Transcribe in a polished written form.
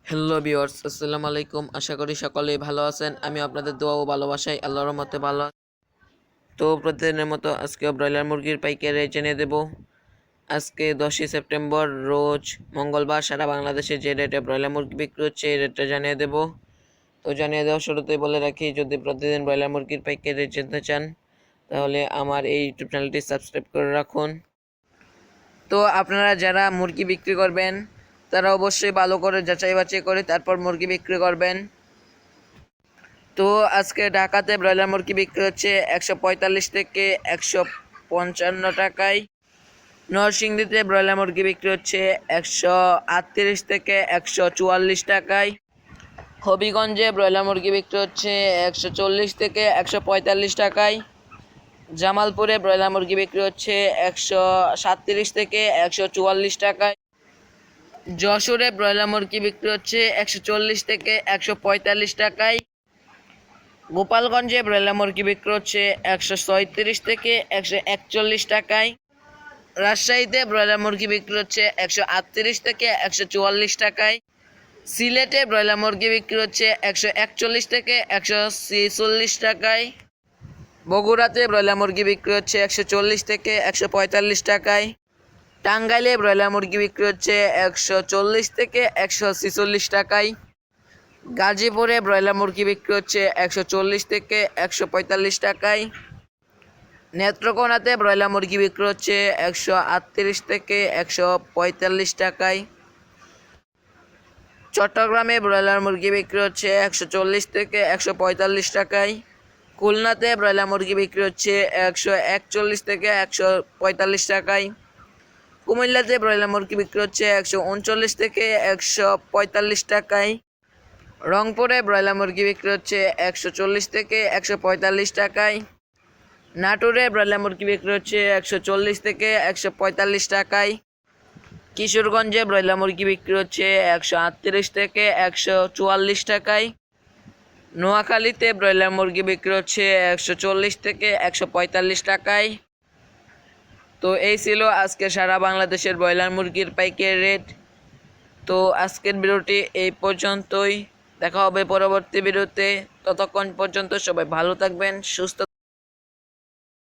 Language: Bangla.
হ্যালো ভিউয়ার্স, আসসালামু আলাইকুম। আশা করি সকলেই ভালো আছেন। আমি আপনাদের দোয়া ও ভালোবাসায় আল্লাহর রহমতে ভালো আছি। তো প্রতিদিনের মতো আজকেও ব্রয়লার মুরগির পাইকারি রেট জানিয়ে দেব। আজকে 10ই সেপ্টেম্বর রোজ মঙ্গলবার সারা বাংলাদেশে যে রেটে ব্রয়লার মুরগি বিক্রি হচ্ছে এই রেটটা জানিয়ে দেব। তো জানিয়ে দেওয়ার শুরুতেই বলে রাখি, যদি প্রতিদিন ব্রয়লার মুরগির পাইকারি রেট জানতে চান তাহলে আমার এই ইউটিউব চ্যানেলটি সাবস্ক্রাইব করে রাখুন। তো আপনারা যারা মুরগি বিক্রি করবেন তারা অবশ্যই ভালো করে যাচাই বাছাই করে তারপর মুরগি বিক্রি করবেন। তো আজকে ঢাকাতে ব্রয়লার মুরগি বিক্রি হচ্ছে 145 থেকে 155 টাকায়। নরসিংদীতে ব্রয়লার মুরগি বিক্রি হচ্ছে 138 থেকে 144 টাকায়। হবিগঞ্জে ব্রয়লার মুরগি বিক্রি হচ্ছে 140 থেকে 145 টাকায়। জামালপুরে ব্রয়লার মুরগি বিক্রি হচ্ছে 137 থেকে 144 টাকায়। যশোরে ব্রয়লার মুরগি বিক্রি হচ্ছে 140 থেকে 145 টাকায়। গোপালগঞ্জে ব্রয়লার মুরগি বিক্রি হচ্ছে 137 থেকে 141 টাকায়। রাজশাহীতে ব্রয়লার মুরগি বিক্রি হচ্ছে 138 থেকে 144 টাকায়। সিলেটে ব্রয়লার মুরগি বিক্রি হচ্ছে 141 থেকে 146 টাকায়। বগুড়াতে ব্রয়লার মুরগি বিক্রি হচ্ছে 140 থেকে 145 টাকায়। টাঙ্গাইলে ব্রয়লার মুরগি বিক্রি হচ্ছে 140 থেকে 146 টাকায়। গাজীপুরে ব্রয়লার মুরগি বিক্রি হচ্ছে 140 থেকে 145 টাকায়। নেত্রকোনাতে ব্রয়লার মুরগি বিক্রি হচ্ছে 138 থেকে 145 টাকায়। চট্টগ্রামে ব্রয়লার মুরগি বিক্রি হচ্ছে 140 থেকে 145 টাকায়। খুলনাতে ব্রয়লার মুরগি বিক্রি হচ্ছে 141 থেকে 145 টাকায়। কুমিল্লাতে ব্রয়লার মুরগি বিক্রি হচ্ছে 139 থেকে 145 টাকায়। রংপুরে ব্রয়লার মুরগি বিক্রি হচ্ছে 140 থেকে 145 টাকায়। নাটোরে ব্রয়লার মুরগি বিক্রি হচ্ছে 140 থেকে 145 টাকায়। কিশোরগঞ্জে ব্রয়লার মুরগি বিক্রি হচ্ছে 138 থেকে 144 টাকায়। নোয়াখালীতে ব্রয়লার মুরগি বিক্রি হচ্ছে 140 থেকে 145 টাকায়। তো এই ছিল আজকে সারা বাংলাদেশের ব্রয়লার মুরগির পাইকারি রেট। তো আজকের ভিডিওটি এই পর্যন্তই। দেখা হবে পরবর্তী ভিডিওতে। ততক্ষণ পর্যন্ত সবাই ভালো থাকবেন, সুস্থ